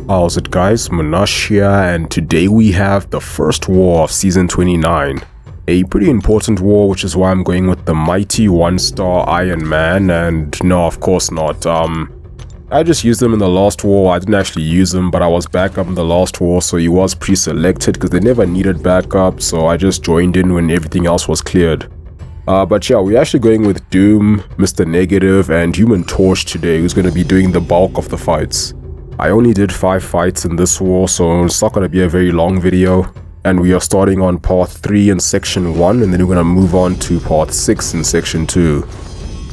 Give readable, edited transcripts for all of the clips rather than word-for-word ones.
How's it guys, Munash here, and today we have the first war of season 29. A pretty important war, which is why I'm going with the mighty 1-star Iron Man, and no, of course not. I just used them in the last war. I didn't actually use him, but I was backup in the last war, so he was pre-selected because they never needed backup, so I just joined in when everything else was cleared. But yeah, we're actually going with Doom, Mr. Negative, and Human Torch today, who's going to be doing the bulk of the fights. I only did 5 fights in this war, so it's not going to be a very long video. And we are starting on part 3 in section 1, and then we're going to move on to part 6 in section 2.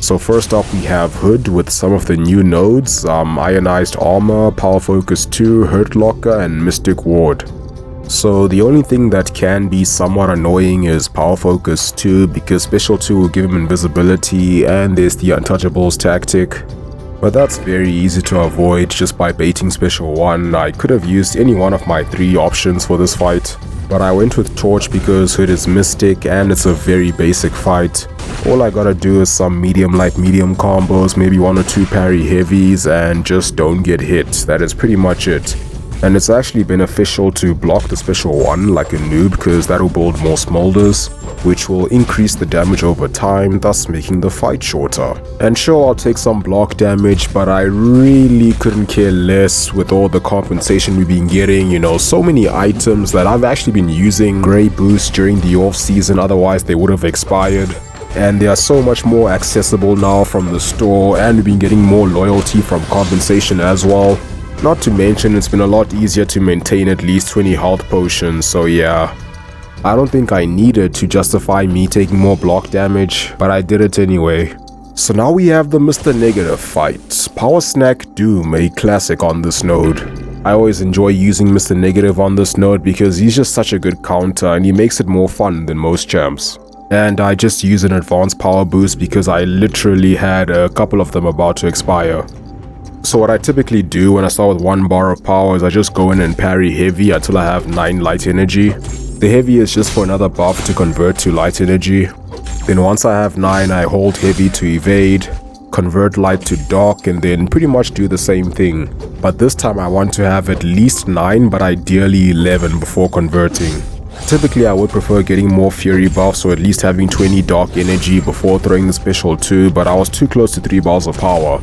So first up we have Hood with some of the new nodes, Ionized Armor, Power Focus 2, Hurt Locker, and Mystic Ward. So the only thing that can be somewhat annoying is Power Focus 2, because Special 2 will give him invisibility, and there's the Untouchables tactic. But that's very easy to avoid just by baiting Special 1. I could have used any one of my 3 options for this fight, but I went with Torch because Hood is Mystic and it's a very basic fight. All I gotta do is some medium light medium combos, maybe 1 or 2 parry heavies, and just don't get hit. That is pretty much it. And it's actually beneficial to block the Special 1 like a noob, because that will build more smolders, which will increase the damage over time, thus making the fight shorter. And sure, I'll take some block damage, but I really couldn't care less with all the compensation we've been getting. You know, so many items that I've actually been using Grey Boost during the off season, otherwise they would have expired. And they are so much more accessible now from the store, and we've been getting more loyalty from compensation as well. Not to mention, it's been a lot easier to maintain at least 20 health potions, so yeah. I don't think I needed to justify me taking more block damage, but I did it anyway. So now we have the Mr. Negative fight. Power Snack Doom, a classic on this node. I always enjoy using Mr. Negative on this node because he's just such a good counter and he makes it more fun than most champs. And I just use an advanced power boost because I literally had a couple of them about to expire. So what I typically do when I start with 1 bar of power is I just go in and parry heavy until I have 9 light energy. The heavy is just for another buff to convert to light energy. Then once I have 9, I hold heavy to evade, convert light to dark, and then pretty much do the same thing. But this time I want to have at least 9, but ideally 11 before converting. Typically I would prefer getting more fury buffs, or at least having 20 dark energy before throwing the Special 2, but I was too close to 3 bars of power.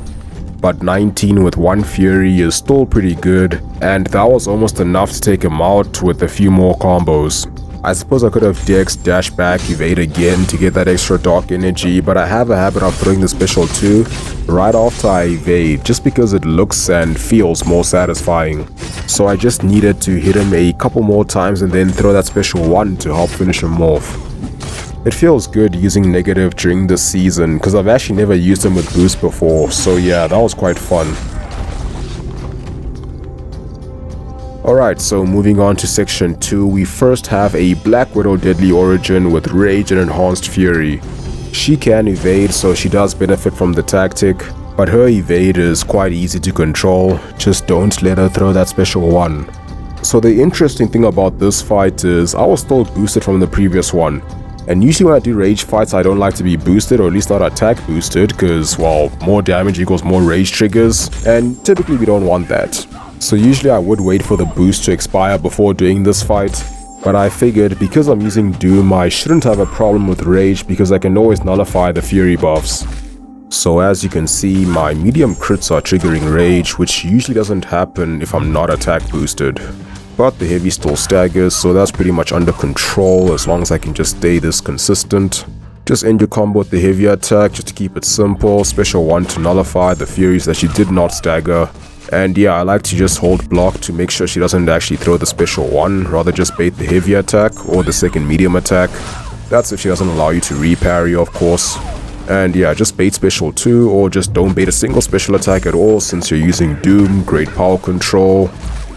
But 19 with 1 fury is still pretty good, and that was almost enough to take him out with a few more combos. I suppose I could have Dex, dash back, evade again to get that extra dark energy, but I have a habit of throwing the Special 2 right after I evade, just because it looks and feels more satisfying. So I just needed to hit him a couple more times and then throw that Special 1 to help finish him off. It feels good using Negative during this season because I've actually never used him with boost before, so yeah, that was quite fun. Alright, so moving on to section 2, we first have a Black Widow Deadly Origin with Rage and Enhanced Fury. She can evade, so she does benefit from the tactic, but her evade is quite easy to control, just don't let her throw that Special 1. So the interesting thing about this fight is I was still boosted from the previous one. And usually when I do rage fights, I don't like to be boosted, or at least not attack boosted, because, well, more damage equals more rage triggers, and typically we don't want that. So usually I would wait for the boost to expire before doing this fight, but I figured because I'm using Doom, I shouldn't have a problem with rage because I can always nullify the fury buffs. So as you can see, my medium crits are triggering rage, which usually doesn't happen if I'm not attack boosted. But the heavy still staggers, so that's pretty much under control as long as I can just stay this consistent. Just end your combo with the heavy attack just to keep it simple, Special 1 to nullify the furies that she did not stagger. And yeah, I like to just hold block to make sure she doesn't actually throw the Special 1, rather just bait the heavy attack or the second medium attack. That's if she doesn't allow you to reparry, of course. And yeah, just bait Special 2 or just don't bait a single special attack at all since you're using Doom, great power control.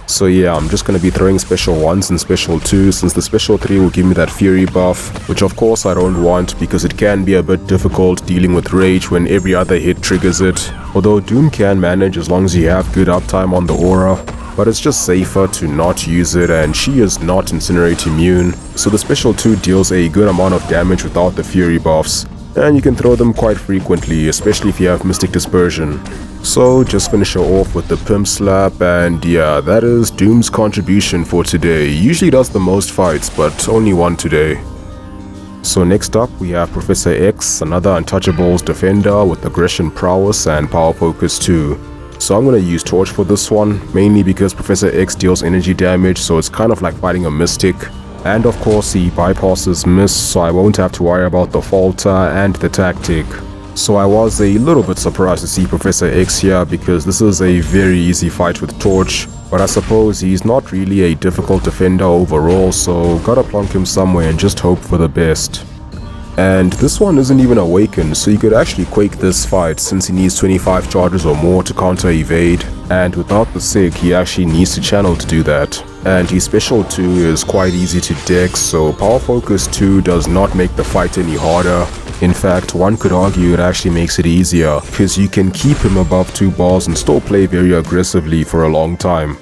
So yeah, I'm just going to be throwing Special 1s and Special 2 since the Special 3 will give me that Fury buff, which of course I don't want because it can be a bit difficult dealing with Rage when every other hit triggers it. Although Doom can manage as long as you have good uptime on the aura, but it's just safer to not use it, and she is not Incinerate immune, so the Special 2 deals a good amount of damage without the Fury buffs. and you can throw them quite frequently, especially if you have Mystic Dispersion. So just finish her off with the Pimp Slap, and yeah, that is Doom's contribution for today. He usually does the most fights, but only one today. So next up we have Professor X, another Untouchables defender with Aggression Prowess and Power Focus 2. So I'm going to use Torch for this one, mainly because Professor X deals energy damage, so it's kind of like fighting a Mystic. And of course he bypasses Miss, so I won't have to worry about the Falter and the Tactic. So I was a little bit surprised to see Professor X here, because this is a very easy fight with Torch, but I suppose he's not really a difficult defender overall, so gotta plonk him somewhere and just hope for the best. And this one isn't even awakened, so you could actually Quake this fight since he needs 25 charges or more to counter evade, and without the Sig he actually needs to channel to do that. And his special 2 is quite easy to dex, so Power Focus 2 does not make the fight any harder. In fact, one could argue it actually makes it easier, because you can keep him above 2 bars and still play very aggressively for a long time.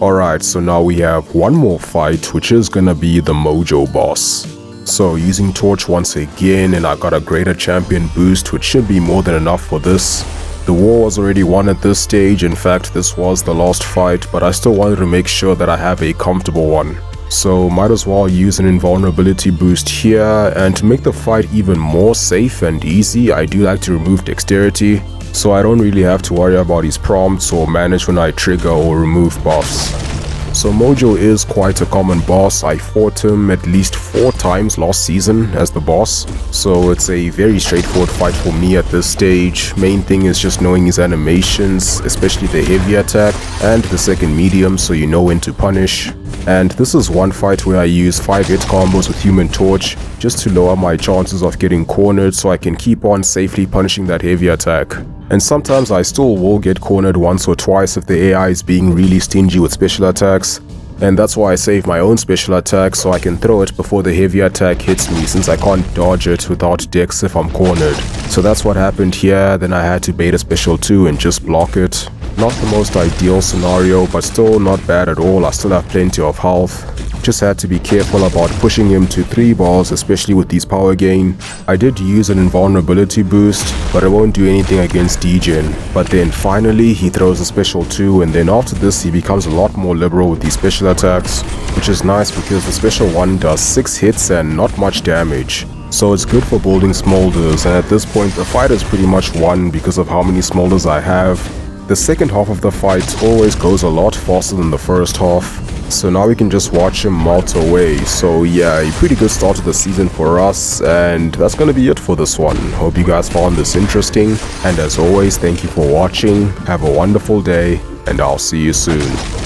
Alright, so now we have one more fight, which is gonna be the Mojo boss. So using Torch once again, and I got a greater champion boost, which should be more than enough for this. The war was already won at this stage, in fact this was the last fight, but I still wanted to make sure that I have a comfortable one. So might as well use an invulnerability boost here, and to make the fight even more safe and easy, I do like to remove dexterity, so I don't really have to worry about his prompts or manage when I trigger or remove buffs. So Mojo is quite a common boss. I fought him at least 4 times last season as the boss, so it's a very straightforward fight for me at this stage. Main thing is just knowing his animations, especially the heavy attack and the second medium, so you know when to punish. And this is one fight where I use 5 hit combos with Human Torch just to lower my chances of getting cornered, so I can keep on safely punishing that heavy attack. And sometimes I still will get cornered once or twice if the AI is being really stingy with special attacks, and that's why I save my own special attack so I can throw it before the heavy attack hits me, since I can't dodge it without dex if I'm cornered. So that's what happened here. Then I had to bait a special 2 and just block it. Not the most ideal scenario, but still not bad at all. I still have plenty of health. Just had to be careful about pushing him to 3 balls, especially with his power gain. I did use an invulnerability boost, but it won't do anything against degen. But then finally he throws a special 2, and then after this he becomes a lot more liberal with these special attacks, which is nice because the special 1 does 6 hits and not much damage. So it's good for building smolders, and at this point the fight is pretty much won because of how many smolders I have. The second half of the fight always goes a lot faster than the first half, so now we can just watch him melt away. So yeah, a pretty good start to the season for us, and that's gonna be it for this one. Hope you guys found this interesting, and as always, thank you for watching. Have a wonderful day, and I'll see you soon.